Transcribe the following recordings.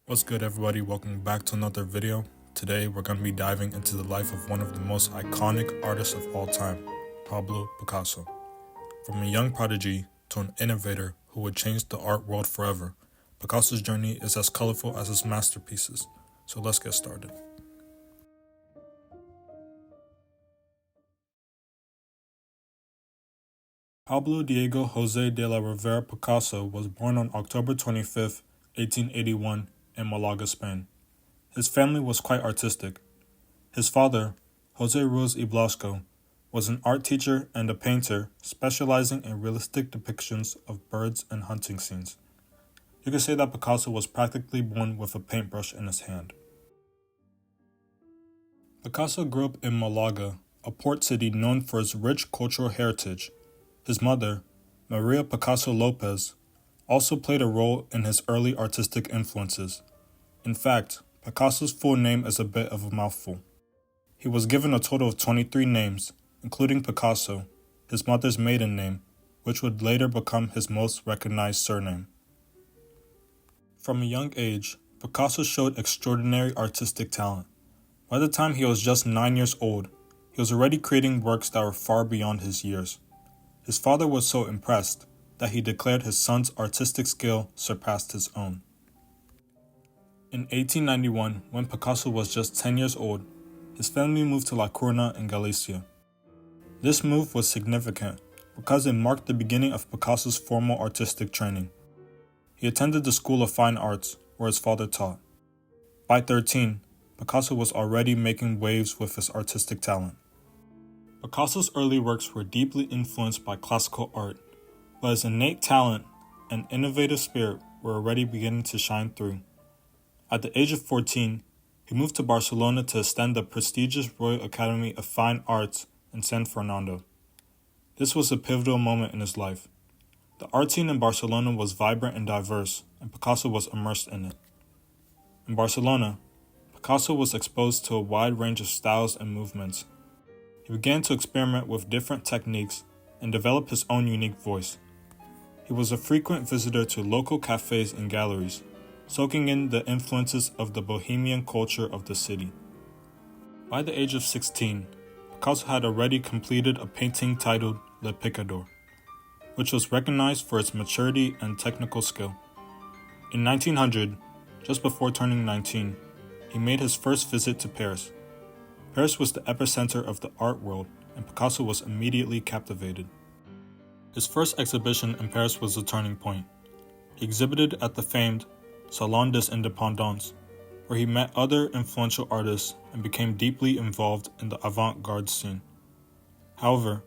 What's good, everybody? Welcome back to another video. Today we're going to be diving into the life of one of the most iconic artists of all time, Pablo Picasso. From a young prodigy to an innovator who would change the art world forever, Picasso's journey is as colorful as his masterpieces. So let's get started. Pablo Diego José de la Rivera Picasso was born on October 25, 1881, in Malaga, Spain. His family was quite artistic. His father, José Ruiz y Blasco, was an art teacher and a painter specializing in realistic depictions of birds and hunting scenes. You could say that Picasso was practically born with a paintbrush in his hand. Picasso grew up in Malaga, a port city known for its rich cultural heritage. His mother, Maria Picasso Lopez, also played a role in his early artistic influences. In fact, Picasso's full name is a bit of a mouthful. He was given a total of 23 names, including Picasso, his mother's maiden name, which would later become his most recognized surname. From a young age, Picasso showed extraordinary artistic talent. By the time he was just 9 years old, he was already creating works that were far beyond his years. His father was so impressed that he declared his son's artistic skill surpassed his own. In 1891, when Picasso was just 10 years old, his family moved to La Coruña in Galicia. This move was significant because it marked the beginning of Picasso's formal artistic training. He attended the School of Fine Arts, where his father taught. By 13, Picasso was already making waves with his artistic talent. Picasso's early works were deeply influenced by classical art, but his innate talent and innovative spirit were already beginning to shine through. At the age of 14, he moved to Barcelona to attend the prestigious Royal Academy of Fine Arts in San Fernando. This was a pivotal moment in his life. The art scene in Barcelona was vibrant and diverse, and Picasso was immersed in it. In Barcelona, Picasso was exposed to a wide range of styles and movements. He began to experiment with different techniques and develop his own unique voice. He was a frequent visitor to local cafes and galleries, soaking in the influences of the bohemian culture of the city. By the age of 16, Picasso had already completed a painting titled Le Picador, which was recognized for its maturity and technical skill. In 1900, just before turning 19, he made his first visit to Paris. Paris was the epicenter of the art world, and Picasso was immediately captivated. His first exhibition in Paris was a turning point. He exhibited at the famed Salon des Indépendants, where he met other influential artists and became deeply involved in the avant-garde scene. However,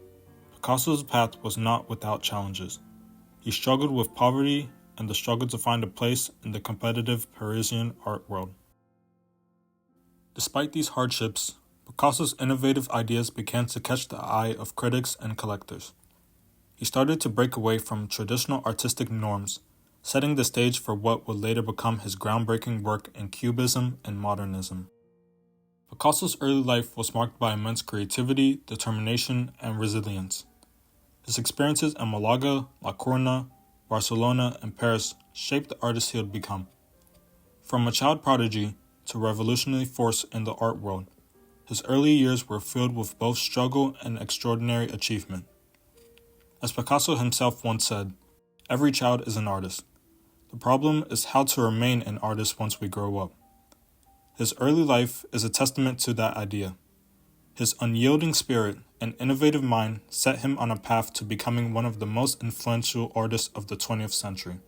Picasso's path was not without challenges. He struggled with poverty and the struggle to find a place in the competitive Parisian art world. Despite these hardships, Picasso's innovative ideas began to catch the eye of critics and collectors. He started to break away from traditional artistic norms, setting the stage for what would later become his groundbreaking work in cubism and modernism. Picasso's early life was marked by immense creativity, determination, and resilience. His experiences in Malaga, La Coruña, Barcelona, and Paris shaped the artist he would become. From a child prodigy to a revolutionary force in the art world, his early years were filled with both struggle and extraordinary achievement. As Picasso himself once said, "Every child is an artist. The problem is how to remain an artist once we grow up." His early life is a testament to that idea. His unyielding spirit and innovative mind set him on a path to becoming one of the most influential artists of the 20th century.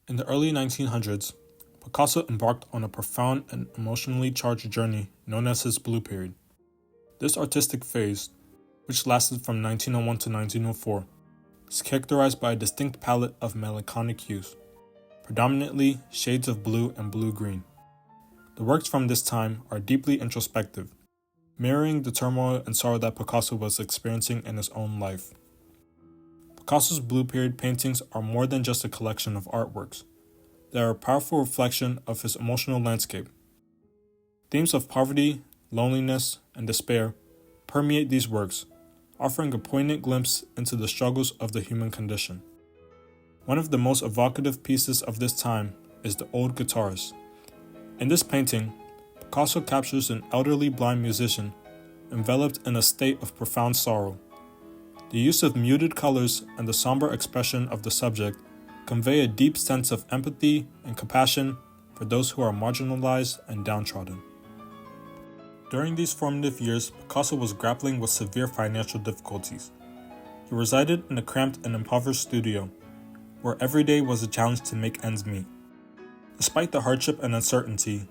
In the early 1900s, Picasso embarked on a profound and emotionally charged journey known as his Blue Period. This artistic phase, which lasted from 1901 to 1904, is characterized by a distinct palette of melancholic hues, predominantly shades of blue and blue-green. The works from this time are deeply introspective, mirroring the turmoil and sorrow that Picasso was experiencing in his own life. Picasso's Blue Period paintings are more than just a collection of artworks. They are a powerful reflection of his emotional landscape. Themes of poverty, loneliness, and despair permeate these works, offering a poignant glimpse into the struggles of the human condition. One of the most evocative pieces of this time is The Old Guitarist. In this painting, Picasso captures an elderly blind musician enveloped in a state of profound sorrow. The use of muted colors and the somber expression of the subject convey a deep sense of empathy and compassion for those who are marginalized and downtrodden. During these formative years, Picasso was grappling with severe financial difficulties. He resided in a cramped and impoverished studio, where every day was a challenge to make ends meet. Despite the hardship and uncertainty,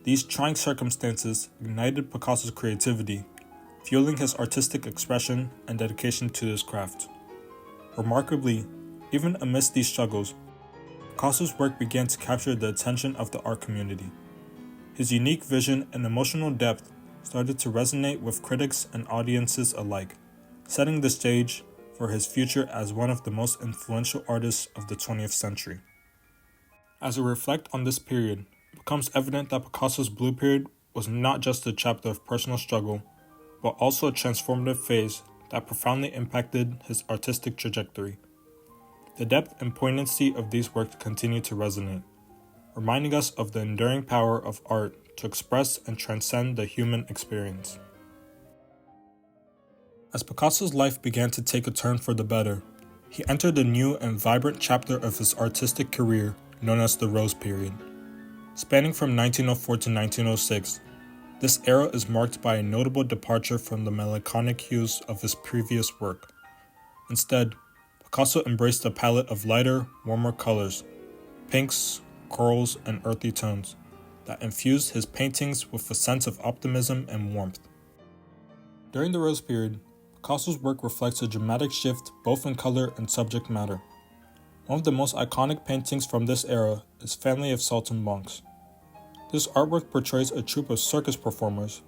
these trying circumstances ignited Picasso's creativity, fueling his artistic expression and dedication to his craft. Remarkably, even amidst these struggles, Picasso's work began to capture the attention of the art community. His unique vision and emotional depth started to resonate with critics and audiences alike, setting the stage for his future as one of the most influential artists of the 20th century. As we reflect on this period, it becomes evident that Picasso's Blue Period was not just a chapter of personal struggle, but also a transformative phase that profoundly impacted his artistic trajectory. The depth and poignancy of these works continue to resonate, reminding us of the enduring power of art to express and transcend the human experience. As Picasso's life began to take a turn for the better, he entered a new and vibrant chapter of his artistic career known as the Rose Period. Spanning from 1904 to 1906, this era is marked by a notable departure from the melancholic hues of his previous work. Instead, Picasso embraced a palette of lighter, warmer colors, pinks, corals, and earthy tones that infused his paintings with a sense of optimism and warmth. During the Rose Period, Picasso's work reflects a dramatic shift both in color and subject matter. One of the most iconic paintings from this era is Family of Saltimbanques. This artwork portrays a troupe of circus performers,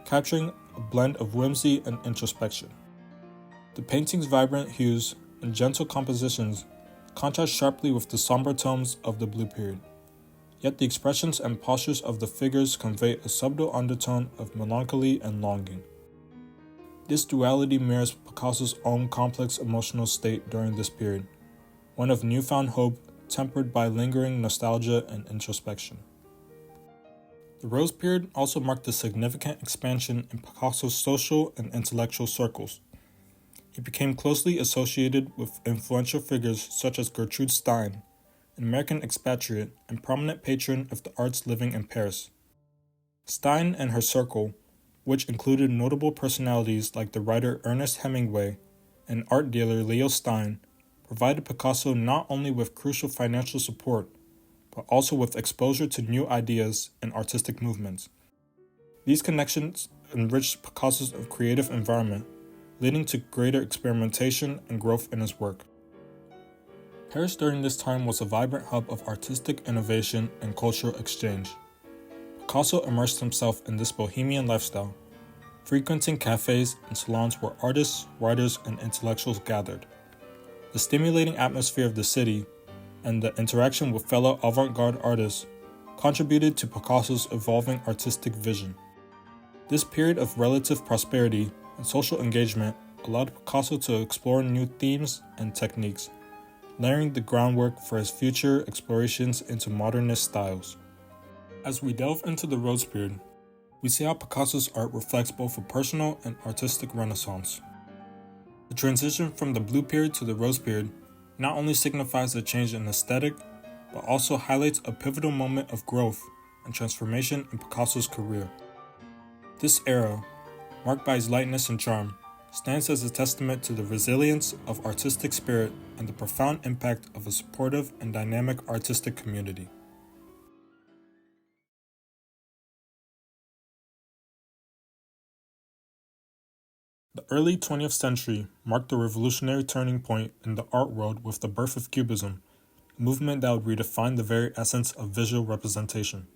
capturing a blend of whimsy and introspection. The painting's vibrant hues and gentle compositions contrast sharply with the somber tones of the Blue Period, yet the expressions and postures of the figures convey a subtle undertone of melancholy and longing. This duality mirrors Picasso's own complex emotional state during this period, one of newfound hope tempered by lingering nostalgia and introspection. The Rose Period also marked a significant expansion in Picasso's social and intellectual circles. He became closely associated with influential figures such as Gertrude Stein, an American expatriate and prominent patron of the arts living in Paris. Stein and her circle, which included notable personalities like the writer Ernest Hemingway and art dealer Leo Stein, provided Picasso not only with crucial financial support, but also with exposure to new ideas and artistic movements. These connections enriched Picasso's creative environment, leading to greater experimentation and growth in his work. Paris during this time was a vibrant hub of artistic innovation and cultural exchange. Picasso immersed himself in this bohemian lifestyle, frequenting cafes and salons where artists, writers, and intellectuals gathered. The stimulating atmosphere of the city and the interaction with fellow avant-garde artists contributed to Picasso's evolving artistic vision. This period of relative prosperity and social engagement allowed Picasso to explore new themes and techniques, laying the groundwork for his future explorations into modernist styles. As we delve into the Rose Period, we see how Picasso's art reflects both a personal and artistic renaissance. The transition from the Blue Period to the Rose Period not only signifies a change in aesthetic, but also highlights a pivotal moment of growth and transformation in Picasso's career. This era, marked by his lightness and charm, stands as a testament to the resilience of artistic spirit and the profound impact of a supportive and dynamic artistic community. The early 20th century marked a revolutionary turning point in the art world with the birth of cubism, a movement that would redefine the very essence of visual representation.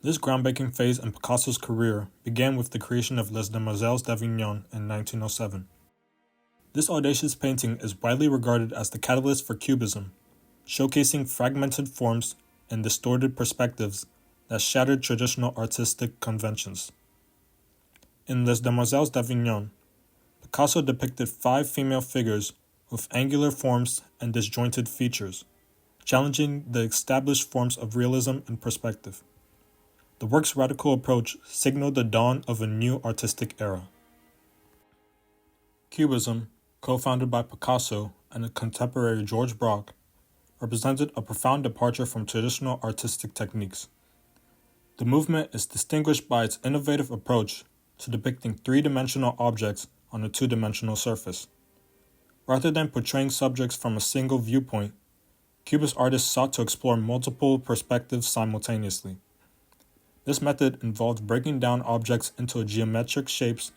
This groundbreaking phase in Picasso's career began with the creation of Les Demoiselles d'Avignon in 1907. This audacious painting is widely regarded as the catalyst for cubism, showcasing fragmented forms and distorted perspectives that shattered traditional artistic conventions. In Les Demoiselles d'Avignon, Picasso depicted 5 female figures with angular forms and disjointed features, challenging the established forms of realism and perspective. The work's radical approach signaled the dawn of a new artistic era. Cubism, co-founded by Picasso and a contemporary George Braque, represented a profound departure from traditional artistic techniques. The movement is distinguished by its innovative approach to depicting three-dimensional objects on a two-dimensional surface. Rather than portraying subjects from a single viewpoint, Cubist artists sought to explore multiple perspectives simultaneously. This method involved breaking down objects into geometric shapes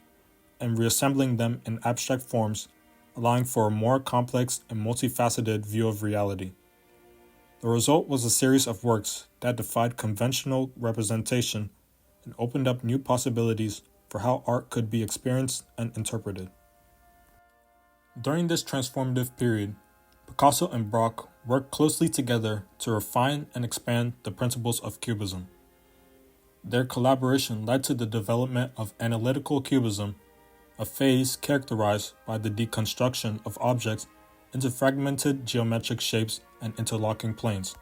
and reassembling them in abstract forms, allowing for a more complex and multifaceted view of reality. The result was a series of works that defied conventional representation and opened up new possibilities for how art could be experienced and interpreted. During this transformative period, Picasso and Braque worked closely together to refine and expand the principles of Cubism. Their collaboration led to the development of analytical cubism, a phase characterized by the deconstruction of objects into fragmented geometric shapes and interlocking planes.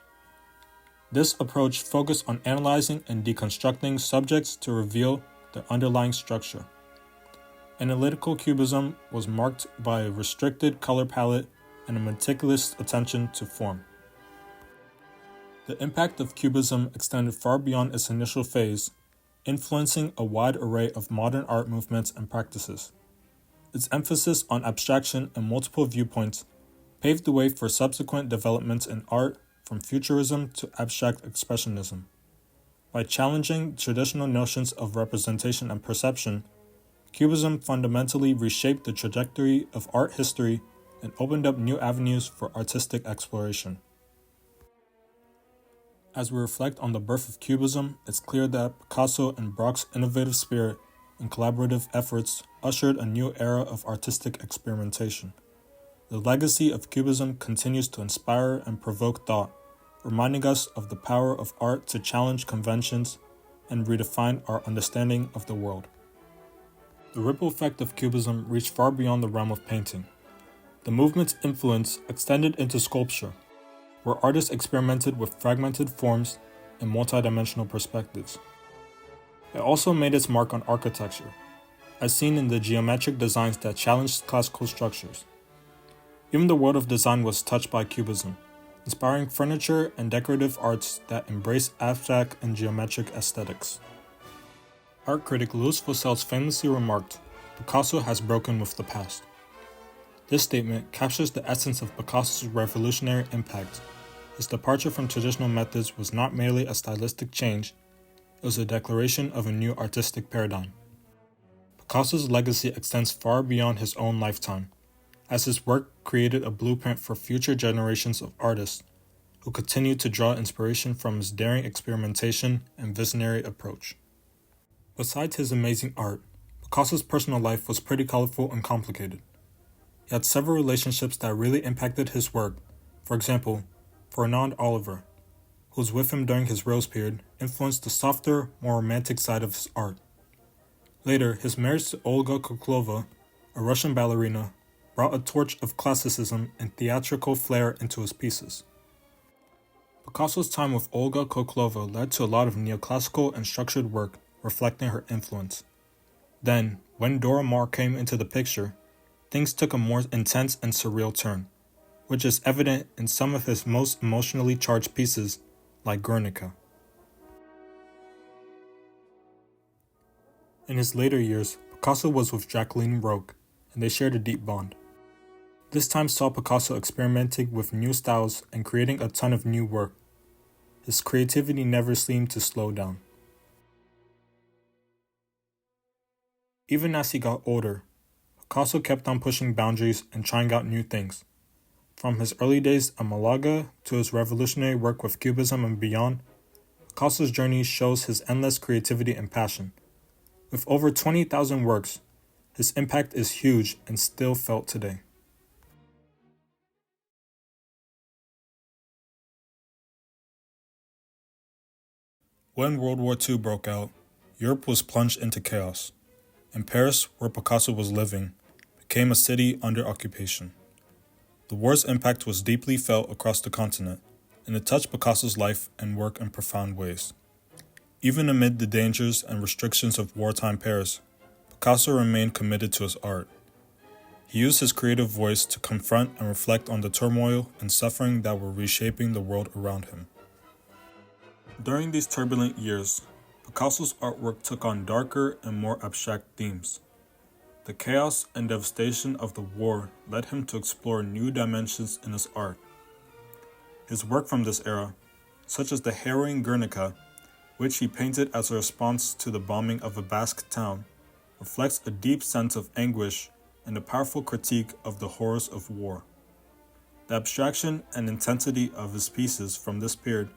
This approach focused on analyzing and deconstructing subjects to reveal their underlying structure. Analytical cubism was marked by a restricted color palette and a meticulous attention to form. The impact of Cubism extended far beyond its initial phase, influencing a wide array of modern art movements and practices. Its emphasis on abstraction and multiple viewpoints paved the way for subsequent developments in art, from futurism to abstract expressionism. By challenging traditional notions of representation and perception, Cubism fundamentally reshaped the trajectory of art history and opened up new avenues for artistic exploration. As we reflect on the birth of Cubism, it's clear that Picasso and Braque's innovative spirit and collaborative efforts ushered a new era of artistic experimentation. The legacy of Cubism continues to inspire and provoke thought, reminding us of the power of art to challenge conventions and redefine our understanding of the world. The ripple effect of Cubism reached far beyond the realm of painting. The movement's influence extended into sculpture, where artists experimented with fragmented forms and multidimensional perspectives. It also made its mark on architecture, as seen in the geometric designs that challenged classical structures. Even the world of design was touched by Cubism, inspiring furniture and decorative arts that embrace abstract and geometric aesthetics. Art critic Louis Fossel's famously remarked, "Picasso has broken with the past." This statement captures the essence of Picasso's revolutionary impact. His departure from traditional methods was not merely a stylistic change, it was a declaration of a new artistic paradigm. Picasso's legacy extends far beyond his own lifetime, as his work created a blueprint for future generations of artists who continue to draw inspiration from his daring experimentation and visionary approach. Besides his amazing art, Picasso's personal life was pretty colorful and complicated. He had several relationships that really impacted his work. For example, Fernand Oliver, who was with him during his Rose period, influenced the softer, more romantic side of his art. Later, his marriage to Olga Koklova, a Russian ballerina, brought a torch of classicism and theatrical flair into his pieces. Picasso's time with Olga Koklova led to a lot of neoclassical and structured work reflecting her influence. Then, when Dora Maar came into the picture, things took a more intense and surreal turn, which is evident in some of his most emotionally charged pieces, like Guernica. In his later years, Picasso was with Jacqueline Roque, and they shared a deep bond. This time saw Picasso experimenting with new styles and creating a ton of new work. His creativity never seemed to slow down. Even as he got older, Picasso kept on pushing boundaries and trying out new things. From his early days at Malaga to his revolutionary work with Cubism and beyond, Picasso's journey shows his endless creativity and passion. With over 20,000 works, his impact is huge and still felt today. When World War II broke out, Europe was plunged into chaos. In Paris, where Picasso was living, became a city under occupation. The war's impact was deeply felt across the continent, and it touched Picasso's life and work in profound ways. Even amid the dangers and restrictions of wartime Paris, Picasso remained committed to his art. He used his creative voice to confront and reflect on the turmoil and suffering that were reshaping the world around him. During these turbulent years, Picasso's artwork took on darker and more abstract themes. The chaos and devastation of the war led him to explore new dimensions in his art. His work from this era, such as the harrowing Guernica, which he painted as a response to the bombing of a Basque town, reflects a deep sense of anguish and a powerful critique of the horrors of war. The abstraction and intensity of his pieces from this period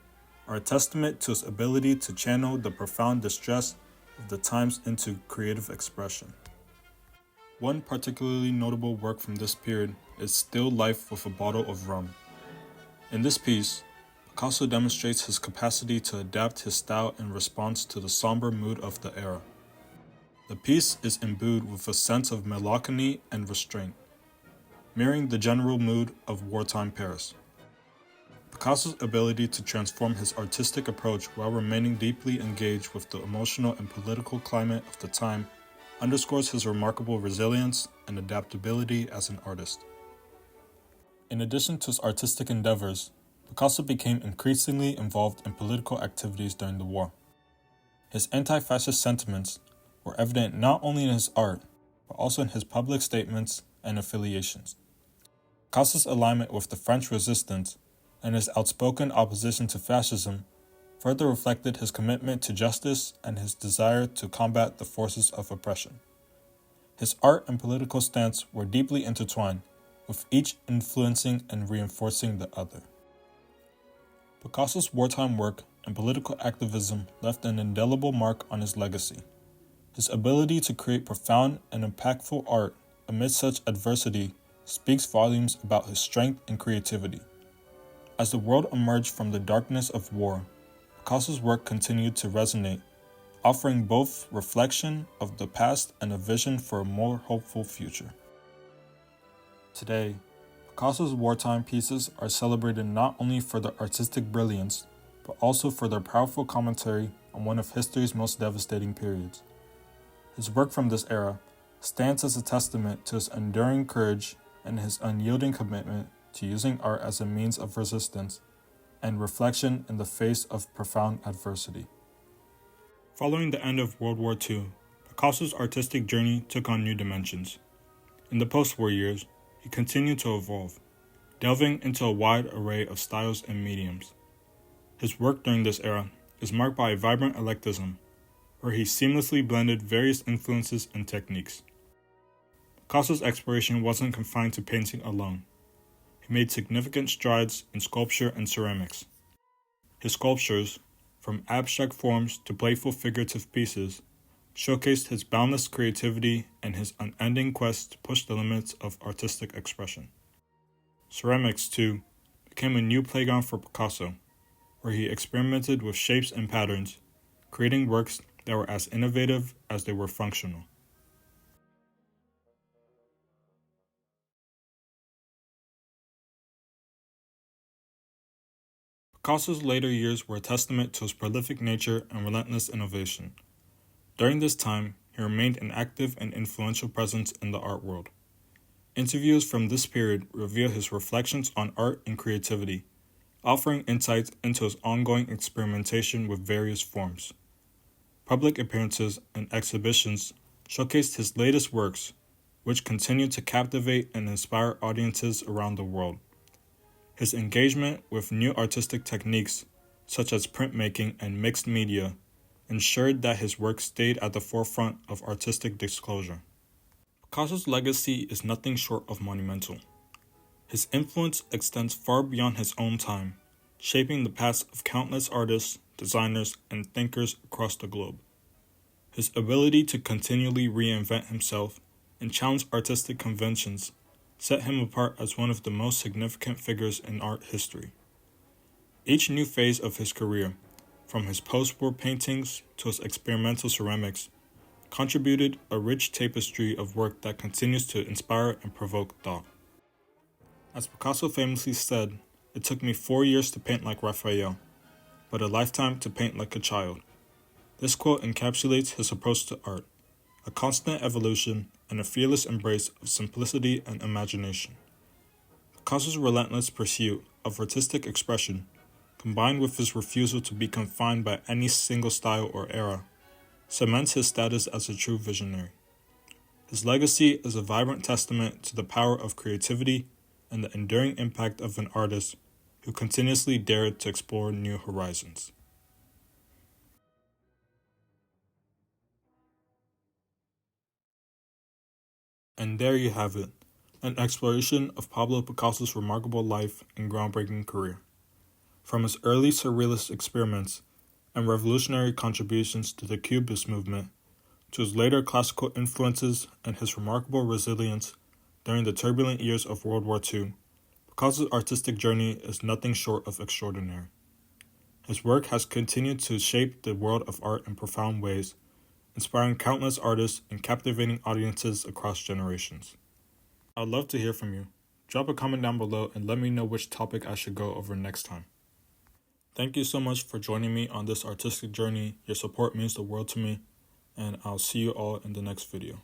are a testament to his ability to channel the profound distress of the times into creative expression. One particularly notable work from this period is Still Life with a Bottle of Rum. In this piece, Picasso demonstrates his capacity to adapt his style in response to the somber mood of the era. The piece is imbued with a sense of melancholy and restraint, mirroring the general mood of wartime Paris. Picasso's ability to transform his artistic approach while remaining deeply engaged with the emotional and political climate of the time underscores his remarkable resilience and adaptability as an artist. In addition to his artistic endeavors, Picasso became increasingly involved in political activities during the war. His anti-fascist sentiments were evident not only in his art, but also in his public statements and affiliations. Picasso's alignment with the French resistance and his outspoken opposition to fascism further reflected his commitment to justice and his desire to combat the forces of oppression. His art and political stance were deeply intertwined, with each influencing and reinforcing the other. Picasso's wartime work and political activism left an indelible mark on his legacy. His ability to create profound and impactful art amid such adversity speaks volumes about his strength and creativity. As the world emerged from the darkness of war, Picasso's work continued to resonate, offering both reflection of the past and a vision for a more hopeful future. Today, Picasso's wartime pieces are celebrated not only for their artistic brilliance, but also for their powerful commentary on one of history's most devastating periods. His work from this era stands as a testament to his enduring courage and his unyielding commitment to using art as a means of resistance and reflection in the face of profound adversity. Following the end of World War II, Picasso's artistic journey took on new dimensions. In the post-war years, he continued to evolve, delving into a wide array of styles and mediums. His work during this era is marked by a vibrant eclecticism, where he seamlessly blended various influences and techniques. Picasso's exploration wasn't confined to painting alone. He made significant strides in sculpture and ceramics. His sculptures, from abstract forms to playful figurative pieces, showcased his boundless creativity and his unending quest to push the limits of artistic expression. Ceramics, too, became a new playground for Picasso, where he experimented with shapes and patterns, creating works that were as innovative as they were functional. Picasso's later years were a testament to his prolific nature and relentless innovation. During this time, he remained an active and influential presence in the art world. Interviews from this period reveal his reflections on art and creativity, offering insights into his ongoing experimentation with various forms. Public appearances and exhibitions showcased his latest works, which continue to captivate and inspire audiences around the world. His engagement with new artistic techniques, such as printmaking and mixed media, ensured that his work stayed at the forefront of artistic disclosure. Picasso's legacy is nothing short of monumental. His influence extends far beyond his own time, shaping the paths of countless artists, designers, and thinkers across the globe. His ability to continually reinvent himself and challenge artistic conventions set him apart as one of the most significant figures in art history. Each new phase of his career, from his post-war paintings to his experimental ceramics, contributed a rich tapestry of work that continues to inspire and provoke thought. As Picasso famously said, "It took me 4 years to paint like Raphael, but a lifetime to paint like a child." This quote encapsulates his approach to art, a constant evolution and a fearless embrace of simplicity and imagination. Picasso's relentless pursuit of artistic expression, combined with his refusal to be confined by any single style or era, cements his status as a true visionary. His legacy is a vibrant testament to the power of creativity and the enduring impact of an artist who continuously dared to explore new horizons. And there you have it, an exploration of Pablo Picasso's remarkable life and groundbreaking career. From his early surrealist experiments and revolutionary contributions to the cubist movement, to his later classical influences and his remarkable resilience during the turbulent years of World War II, Picasso's artistic journey is nothing short of extraordinary. His work has continued to shape the world of art in profound ways, inspiring countless artists and captivating audiences across generations. I'd love to hear from you. Drop a comment down below and let me know which topic I should go over next time. Thank you so much for joining me on this artistic journey. Your support means the world to me, and I'll see you all in the next video.